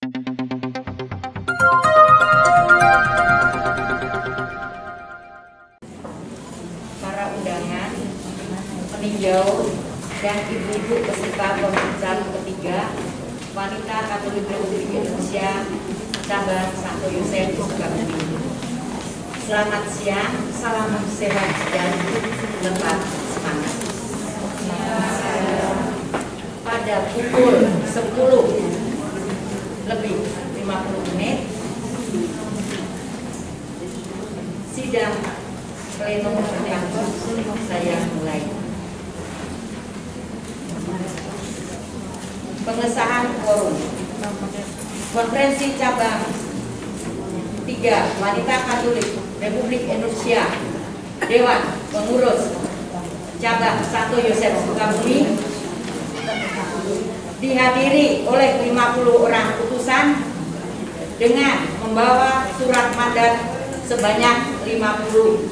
Para undangan, peninjau, dan ibu-ibu peserta pemeriksaan ketiga Wanita Katolik Republik Indonesia cabang Santo Yosef Sukabumi. Selamat siang, salam sehat dan tetap semangat. Pada pukul 10:50 sidang pleno berkantor saya mulai. Pengesahan quorum. Konferensi cabang 3 Wanita Katolik Republik Indonesia Dewan Pengurus cabang Santo Yosef Sukabumi dihadiri oleh 50 orang utusan dengan membawa surat mandat sebanyak 50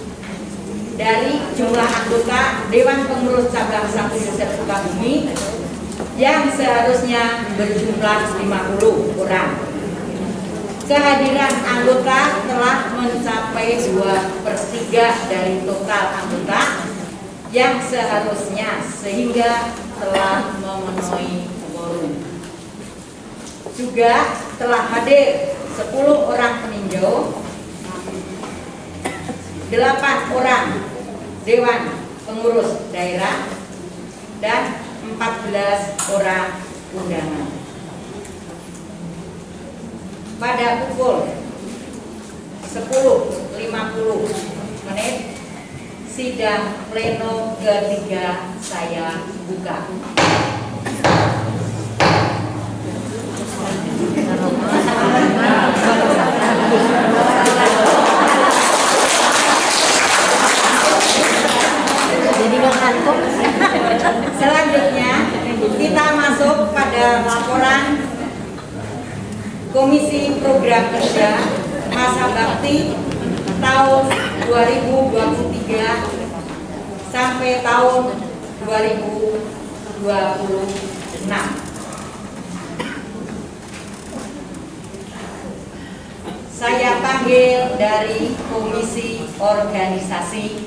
dari jumlah anggota Dewan Pengurus cabang Santo Yosef Sukabumi yang seharusnya berjumlah 50 orang. Kehadiran anggota telah mencapai 2/3 dari total anggota yang seharusnya, sehingga telah memenuhi quorum. Juga telah hadir 10 orang peninjau, 8 orang Dewan Pengurus Daerah, dan 14 orang undangan. Pada pukul 10:50 sidang pleno ketiga saya buka. Selanjutnya kita masuk pada laporan Komisi Program Kerja Masa Bakti tahun 2023 sampai tahun 2026. Saya panggil dari Komisi Organisasi,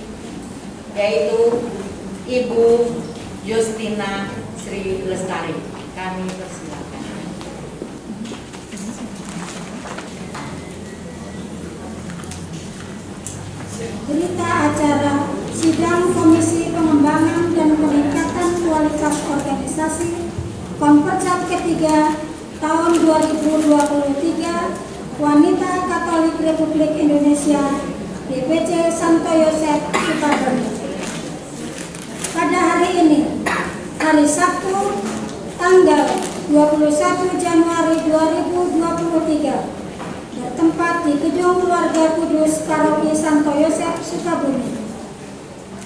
yaitu Ibu Justina Sri Lestari. Kami persilakan. Berita acara sidang Komisi Pengembangan dan Peningkatan Kualitas Organisasi Konpersat ketiga tahun 2023 Wanita Katolik Republik Indonesia DPC Santo Yosef Sukabumi. Pada hari ini, hari Sabtu, tanggal 21 Januari 2023, bertempat di Gedung Keluarga Kudus Paroki Santo Yosef Sukabumi.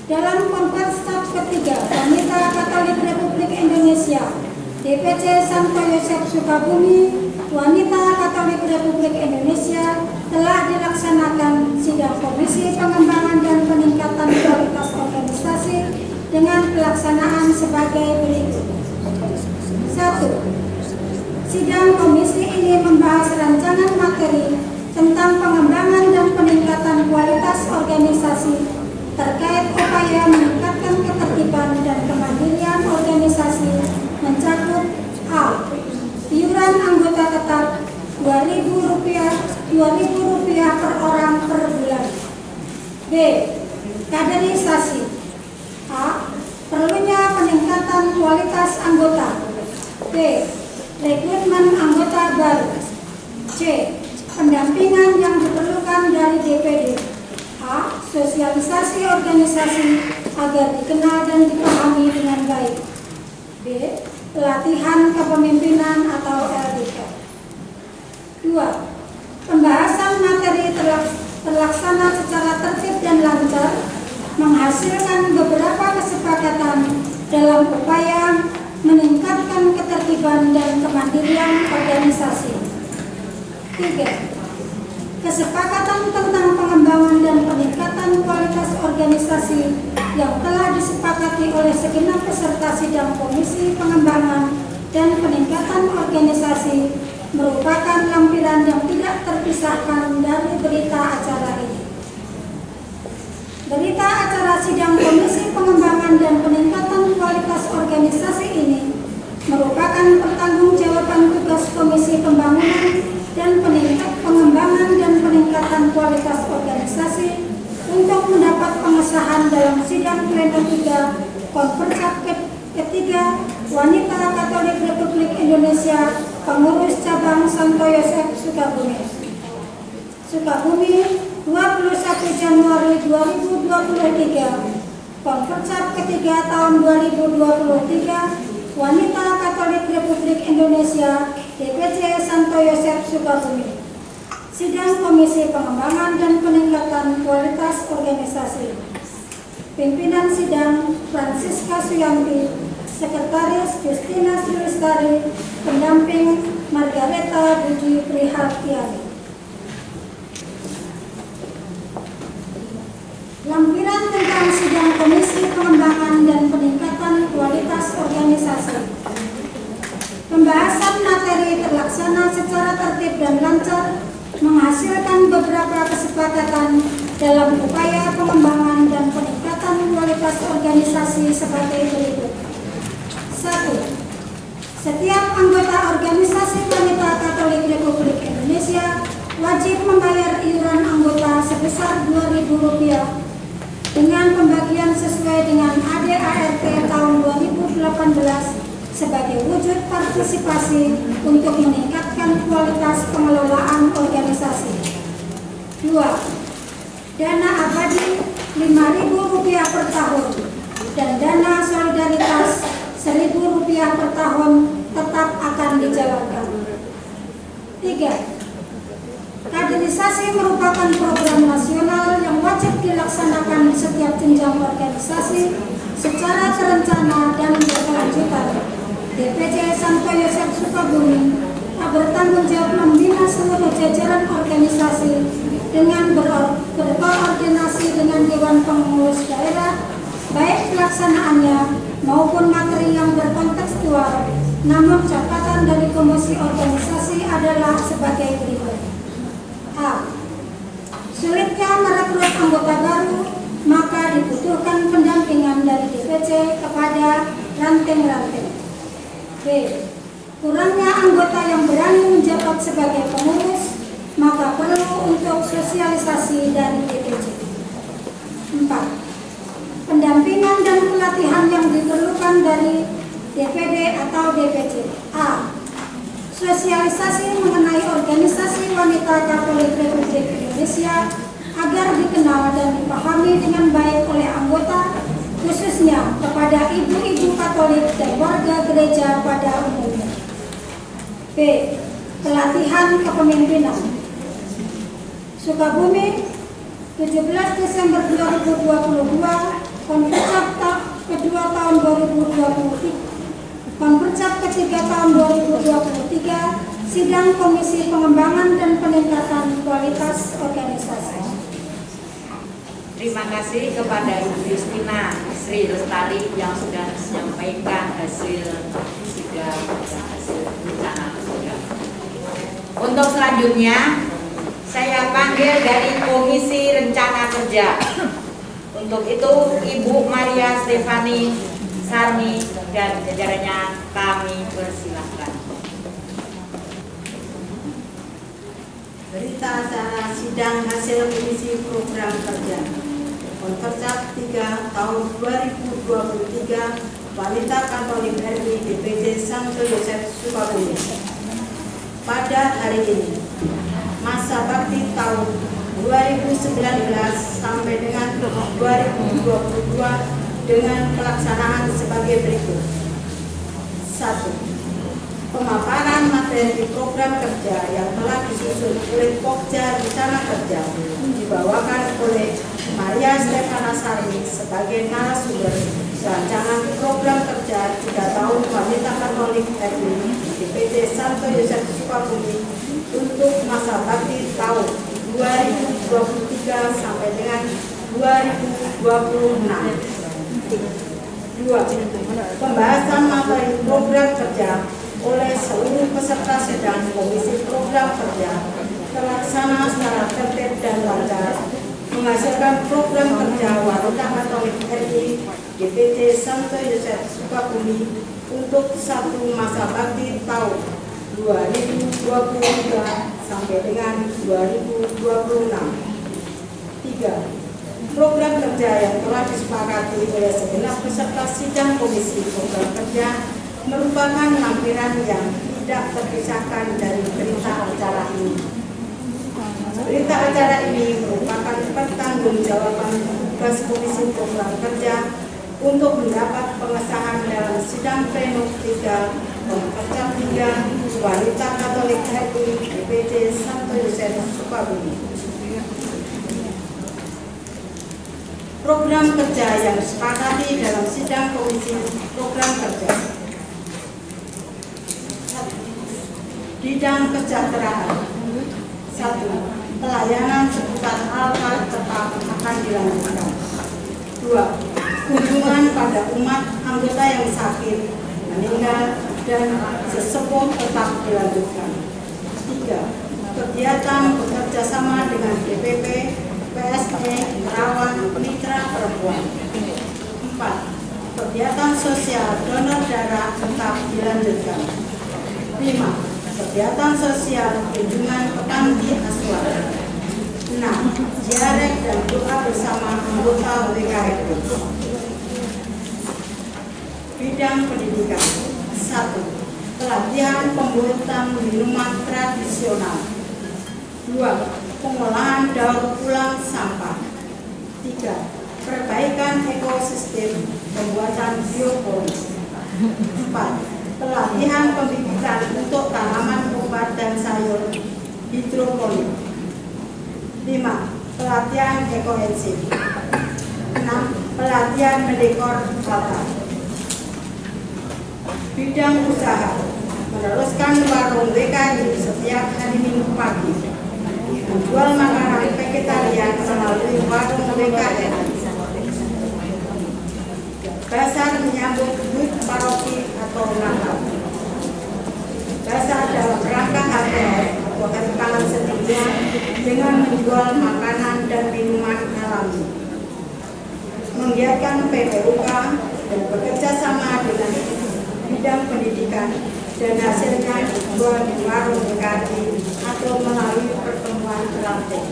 Dalam Konpersat ketiga Wanita Katolik Republik Indonesia DPC Santo Yosef Sukabumi, Wanita Katolik Republik Indonesia telah dilaksanakan sidang Komisi Pengembangan dan Peningkatan Kualitas Organisasi dengan pelaksanaan sebagai berikut. 1. Sidang komisi ini membahas rancangan materi tentang pengembangan dan peningkatan kualitas organisasi terkait upaya meningkatkan ketertiban dan kemandirian organisasi, mencakup A. Iuran anggota tetap Rp2.000 per orang per bulan. B. Kaderisasi. A. Perlunya peningkatan kualitas anggota. B. Rekrutmen anggota baru. C. Pendampingan yang diperlukan dari DPD. A. Sosialisasi organisasi agar dikenal dan dipahami dengan baik. B. Pelatihan kepemimpinan atau LDK. 2. Pembahasan materi terlaksana secara tertib dan lancar, menghasilkan beberapa kesepakatan dalam upaya meningkatkan ketertiban dan kemandirian organisasi. 3. Kesepakatan tentang pengembangan dan peningkatan kualitas organisasi yang telah disepakati oleh segenap peserta sidang Komisi Pengembangan dan Peningkatan Organisasi merupakan bagian yang tidak terpisahkan dari berita acara ini. Berita acara sidang Komisi Pengembangan dan Peningkatan Kualitas Organisasi ini merupakan pertanggungjawaban tugas Komisi Pembangunan dan Pengembangan dan Peningkatan Kualitas Organisasi untuk mendapat pengesahan dalam sidang pleno 3 Konferensi ketiga Wanita Katolik Republik Indonesia Pengurus Cabang Santo Yosef Sukabumi. Sukabumi 21 Januari 2023, Konferensi ketiga tahun 2023, Wanita Katolik Republik Indonesia, DPC Santo Yosef Sukabumi. Sidang Komisi Pengembangan dan Peningkatan Kualitas Organisasi. Pimpinan Sidang Francisca Suyanti, Sekretaris Justina Srilestari, Pendamping Margareta Budi Prihartiani. Lampiran tentang sidang Komisi Pengembangan dan Peningkatan Kualitas Organisasi. Pembahasan materi terlaksana secara tertib dan lancar, menghasilkan beberapa kesepakatan dalam upaya pengembangan dan peningkatan kualitas organisasi sebagai berikut. 1. Setiap anggota organisasi Wanita Katolik Republik Indonesia wajib membayar iuran anggota sebesar Rp2.000 dengan pembagian sesuai dengan ADART tahun 2018 sebagai wujud partisipasi untuk meningkatkan kualitas pengelolaan organisasi. 2. Dana abadi Rp5.000 per tahun dan dana solidaritas Rp1.000 per tahun tetap akan dijalankan. 3. Kaderisasi merupakan program nasional yang wajib dilaksanakan di setiap jenjang organisasi secara terencana dan berkelanjutan. DPC Santo Yosef Sukabumi bertanggung jawab membina seluruh jajaran organisasi dengan berkoordinasi dengan Dewan Pengurus Daerah, baik pelaksanaannya maupun materi yang berkontekstual. Namun catatan dari Komisi Organisasi adalah sebagai berikut. A. Sulitnya merekrut anggota baru, maka dibutuhkan pendampingan dari DPC kepada ranting-ranting. B. Kurangnya anggota yang berani menjabat sebagai pengurus, maka perlu untuk sosialisasi dari DPC. 4. Pendampingan dan pelatihan yang diperlukan dari DPD atau DPC. A. Sosialisasi mengenai organisasi Wanita Katolik Republik Indonesia agar dikenal dan dipahami dengan baik oleh anggota, khususnya kepada ibu-ibu Katolik dan warga gereja pada umumnya. B. Pelatihan kepemimpinan. Sukabumi, 17 Desember 2022, Konferensi kedua tahun 2023, Konferensi ketiga tahun 2023, Sidang Komisi Pengembangan dan Peningkatan Kualitas Organisasi. Terima kasih kepada Ibu Justina Srilestari yang sudah menyampaikan hasil sidang dan hasil rencana sidang. Untuk selanjutnya, saya panggil dari Komisi Rencana Kerja. Untuk itu, Ibu Maria Stefani Sarmi dan jajarannya kami persilahkan. Berita acara sidang hasil Komisi Program Kerja Konferensi 3 tahun 2023 Wanita Katolik RI DPC Santo Yosef Sukabumi. Pada hari ini, masa bakti tahun 2019 sampai dengan 2022 dengan pelaksanaan sebagai berikut. 1. Pemaparan materi program kerja yang telah disusun oleh Pokja Rencana Kerja dibawakan oleh Maria Stefana Sarmi sebagai narasumber rancangan program kerja 3 tahun Wanita Katolik RI DPC Santo Yosef Sukabumi untuk masa bakti tahun 2023 sampai dengan 2026. 2. Pembahasan materi program kerja oleh seluruh peserta sidang Komisi Program program kerja terlaksana secara tertib dan lancar, menghasilkan program kerja Wanita Katolik RI DPC Santo Yosef Sukabumi untuk satu masa bakti tahun 2023 sampai dengan 2026. 3. Program kerja yang telah disepakati oleh segenap peserta sidang Komisi Program Kerja merupakan lampiran yang tidak terpisahkan dari berita acara ini. Berita acara ini merupakan pertanggungjawaban tugas Komisi Program Kerja untuk mendapat pengesahan dalam sidang pleno 3 Kompercap 3 Wanita Katolik RI DPC Santo Yosef Sukabumi. Program kerja yang disepakati dalam sidang Komisi Program Kerja. Bidang kesejahteraan. 1. Pelayanan seputar alfa tetap akan dilanjutkan. 2. Kunjungan pada umat anggota yang sakit, meninggal, dan sesepuh tetap dilanjutkan. 3. Kegiatan bekerjasama dengan DPP, PSE, Perawat, Mitra Perempuan. 4. Kegiatan sosial donor darah tetap dilanjutkan. 5. Kegiatan sosial kunjungan ke panti asuhan. 6. Ziarah dan doa bersama anggota WKRI. Bidang pendidikan. 1. Pelatihan pembuatan minuman tradisional. 2. Pengolahan daur ulang sampah. 3. Perbaikan ekosistem pembuatan biopolis. 4. Pelatihan pembibitan untuk tanaman obat dan sayur hidroponik. 5. Pelatihan ekoenzim. 6. Pelatihan mendekor kota. Bidang usaha. Meneruskan warung WKRI setiap hari Minggu pagi. Menjual makanan vegetarian melalui warung WKRI. Bazar menyambut duit paroki atau Natal. Bazar dalam rangka HTS atau hari pangan sedunia dengan menjual makanan dan minuman alami. Menggiatkan PPUK dan bekerja sama dengan bidang pendidikan dan hasilnya dijual di warung WKRI atau melalui pertemuan rantai.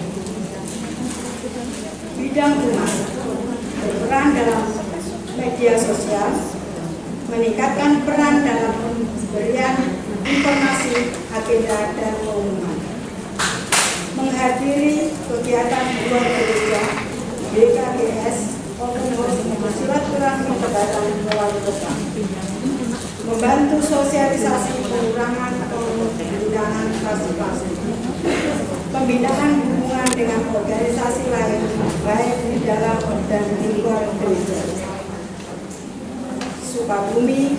Bidang umat berperan dalam media sosial, meningkatkan peran dalam pemberian informasi, agenda, dan pengumuman. Menghadiri kegiatan luar gereja, BKGS, silaturahmi kepada wali kota. Membantu sosialisasi pengurangan pembinaan partisipasi. Pembinaan hubungan dengan organisasi lain, baik di dalam dan di luar gereja. Sukabumi,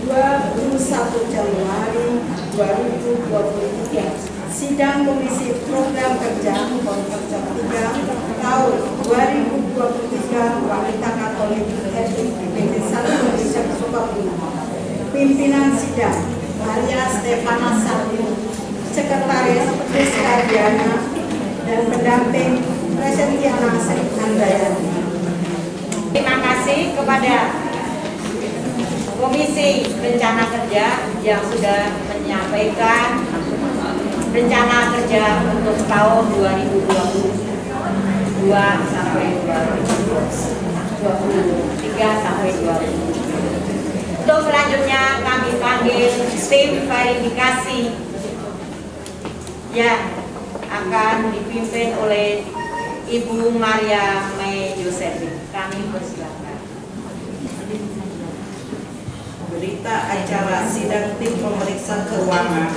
21 Januari 2023. Sidang Komisi Program Kerja Kompercap 3 tahun 2023 Wanita Katolik RI DPC Santo Yosef Sukabumi. Pimpinan sidang Maria Stefana Sardi, Sekretaris Rizka Diana, dan pendamping Presentiana Sri Handayani. Terima kasih kepada Komisi Rencana Kerja yang sudah menyampaikan rencana kerja untuk tahun 2022 sampai 2023 sampai 2024. Untuk selanjutnya kami panggil tim verifikasi yang akan dipimpin oleh Ibu Maria May Josephine. Kami persilakan. Berita acara sidang tim pemeriksa keuangan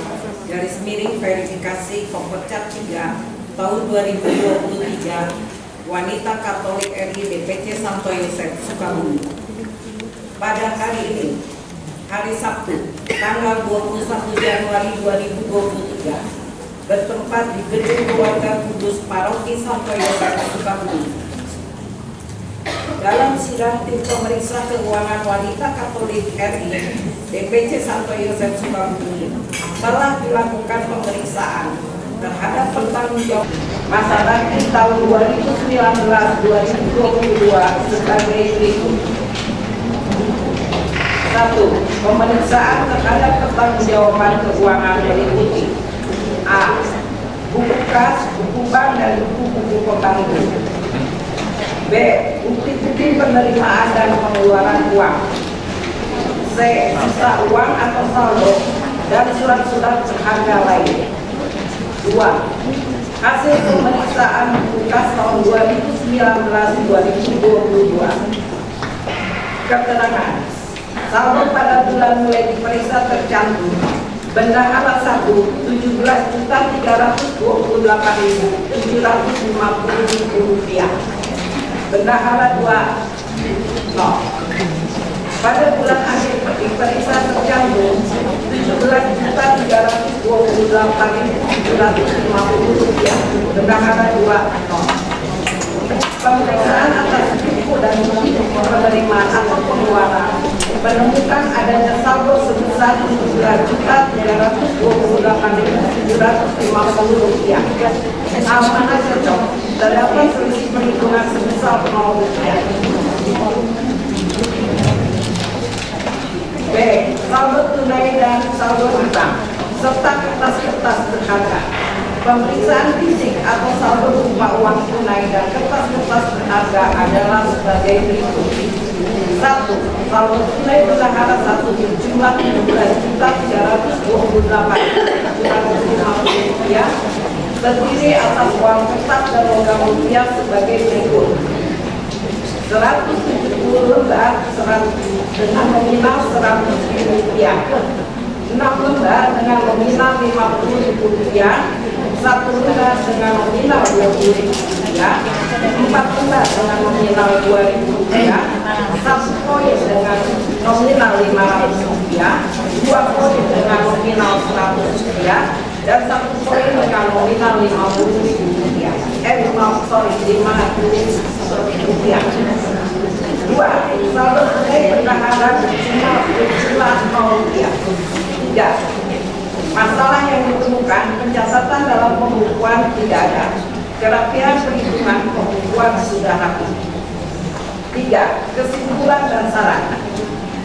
garis miring verifikasi Kompercap 3 tahun 2023 Wanita Katolik RI DPC Santo Yosef Sukabumi. Pada hari ini, hari Sabtu, tanggal 21 Januari 2023, bertempat di Gedung Keluarga Kudus Paroki Santo Yosef Sukabumi. Dalam sidang tim pemeriksa keuangan Wanita Katolik RI DPC Santo Yosef Sukabumi telah dilakukan pemeriksaan pertanggungjawab masa bakti tahun 2019-2022 sebagai berikut. 1. Pemeriksaan terhadap pertanggungjawaban keuangan meliputi: A. Buku kas, buku bank, dan buku-buku pembantu. B. Bukti-bukti penerimaan dan pengeluaran uang. C. Sisa uang atau saldo dan surat-surat berharga lain. 2. Hasil pemeriksaan buku kas tahun 2019-2022. Keterangan: saldo pada bulan mulai diperiksa tercantum bendahara 1 17.328.750 rupiah, bendahara 2 0. Pada bulan akhir diperiksa tercantum 17.328.750 rupiah, bendahara 2 0. Pemeriksaan atas buku dan bukti penerimaan atau pengeluaran menemukan adanya saldo sebesar 17.328.750 rupiah. Amanah cocok, terdapat selisih perhitungan sebesar 0 rupiah. B. Saldo tunai dan saldo utang serta kertas-kertas berharga. Pemeriksaan fisik atau saldo berupa uang tunai dan kertas-kertas berharga adalah sebagai berikut. 1. Saldo tunai bendahara 1 berjumlah 17.328.750 rupiah terdiri atas uang kertas dan logam rupiah sebagai berikut: 170 lembar dengan nominal 100.000 rupiah, 6 lembar dengan nominal 50.000 rupiah, 1 lembar dengan nominal 20.000 rupiah, 4 lembar dengan nominal 2.000 rupiah, 1 koin dengan nominal 500 rupiah, 2 koin dengan nominal 100 rupiah, dan 1 koin dengan nominal 50.000 rupiah. 500 rupiah. 2. Saldo tunai bendahara berjumlah 0 rupiah. 3. Masalah yang ditemukan pencatatan dalam pembukuan tidak ada. Kerapian perhitungan pembukuan sudah rapi. 3. Kesimpulan dan saran.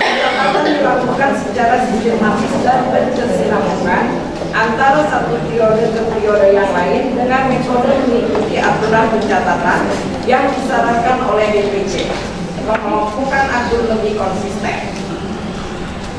Pencatatan dilakukan secara sistematis dan berkesinambungan antara satu periode ke periode yang lain dengan metode mengikuti aturan pencatatan yang disarankan oleh DPC, mengelompokkan akun lebih konsisten.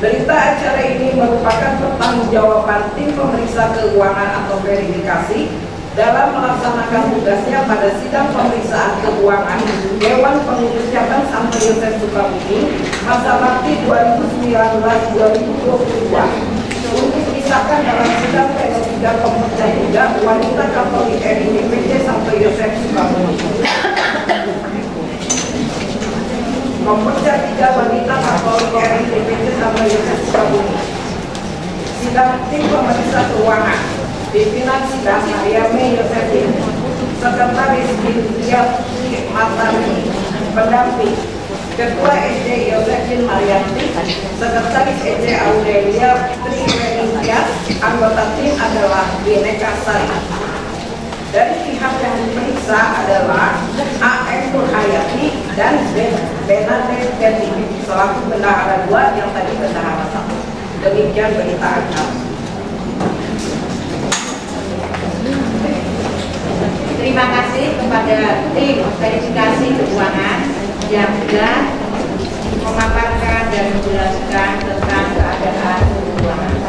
Berita acara ini merupakan pertanggungjawaban tim pemeriksa keuangan atau verifikasi dalam melaksanakan tugasnya pada sidang pemeriksaan keuangan Dewan Pengurus Cabang Santo Yosef Sukabumi masa bakti 2019-2022 untuk disahkan dalam sidang pleno 3 Pemerja 3 Wanita Katolik RI DPC Santo Yosef Sukabumi. Pemerja 3 Wanita Katolik RI DPC Santo Yosef Sukabumi. Sidang tim pemeriksa keuangan pimpinan sidang Mariame Yosefin, Sekretaris Dintia Matani, pendamping Ketua SJ Yosefin Marianti, Sekretaris SJ Aurelia Tri Renintia, anggota tim adalah Bineka Sari. Dari pihak yang diperiksa adalah A.M. Nurhayati dan Benade Betty selaku bendahara 2 yang tadi bendahara 1. Demikian berita acara. Terima kasih kepada tim verifikasi keuangan yang sudah memaparkan dan menjelaskan tentang keadaan keuangan.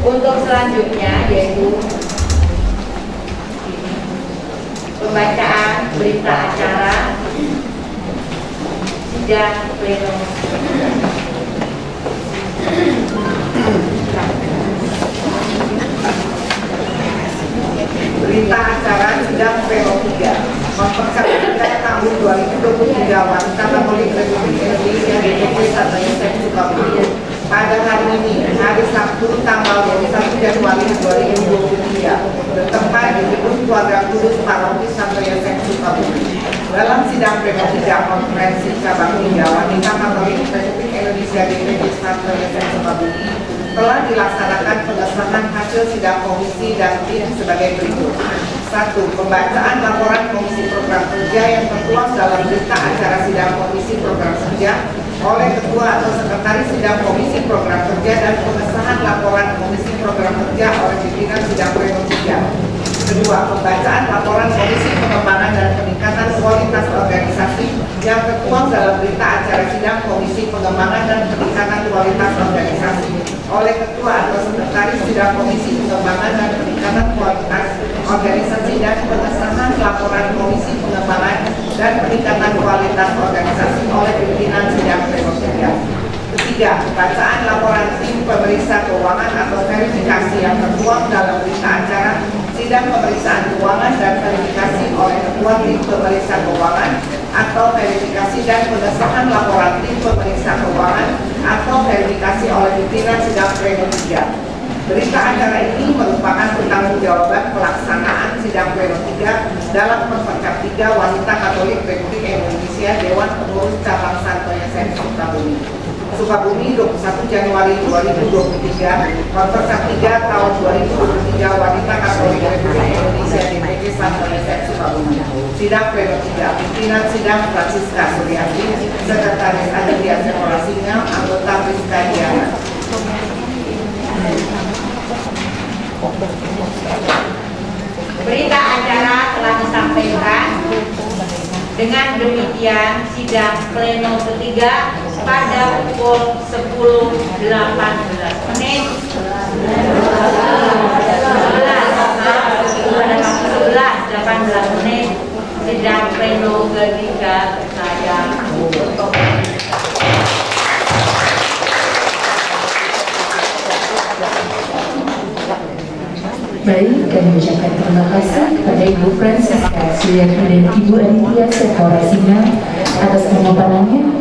Untuk selanjutnya yaitu pembacaan berita acara sidang pleno. Berita acara sidang pleno 3 memperkarakan tahun 2023 Wanita Katolik Republik Indonesia DPC Santo Yosef Sukabumi pada hari ini, hari Sabtu tanggal 21 Januari 2023 bertempat di gedung Keluarga Kudus Paroki Santo Yosef Sukabumi. Dalam sidang pleno 3 konferensi cabang 3 Wanita Katolik Republik Indonesia DPC Santo Yosef Sukabumi telah dilaksanakan pengesahan hasil sidang komisi dan tim sebagai berikut. 1. Pembacaan laporan Komisi Program Kerja yang tertuang dalam berita acara sidang Komisi Program Kerja oleh Ketua atau Sekretaris Sidang Komisi Program Kerja dan pengesahan laporan Komisi Program Kerja oleh pimpinan sidang pleno 3. Kedua, pembacaan laporan Komisi Pengembangan dan Peningkatan Kualitas Organisasi yang tertuang dalam berita acara sidang Komisi Pengembangan dan Peningkatan Kualitas Organisasi oleh Ketua atau Sekretaris Sidang Komisi Pengembangan dan Peningkatan Kualitas Organisasi dan pengesahan laporan Komisi Pengembangan dan Peningkatan Kualitas Organisasi oleh pimpinan sidang pleno 3. Ketiga, bacaan laporan tim pemeriksa keuangan atau verifikasi yang tertuang dalam berita acara sidang pemeriksaan keuangan dan verifikasi oleh Ketua tim pemeriksa keuangan atau verifikasi dan pengesahan laporan tim pemeriksa keuangan atau verifikasi oleh pimpinan sidang pleno 3. Berita acara ini merupakan pertanggungjawaban pelaksanaan sidang pleno 3 dalam Perpecap 3 Wanita Katolik Republik Indonesia Dewan Pengurus Cabang Santo Yosef Sukabumi 21 Januari 2023, Perpecap 3 tahun 2023 Wanita Katolik Republik Indonesia DPC Santo Yosef Sukabumi. Sidang pleno 3, pimpinan sidang Francisca Suryati, Sekretaris Aditya Sekolasinya, anggota Priska Diana. Berita acara telah disampaikan. Dengan demikian sidang pleno ketiga pada pukul 10.18 sidang pleno ketiga saya tutup. Baik, kami ucapkan terima kasih kepada Ibu Francisca Suryati dan Ibu Aditya Sekolasinya atas pemaparannya.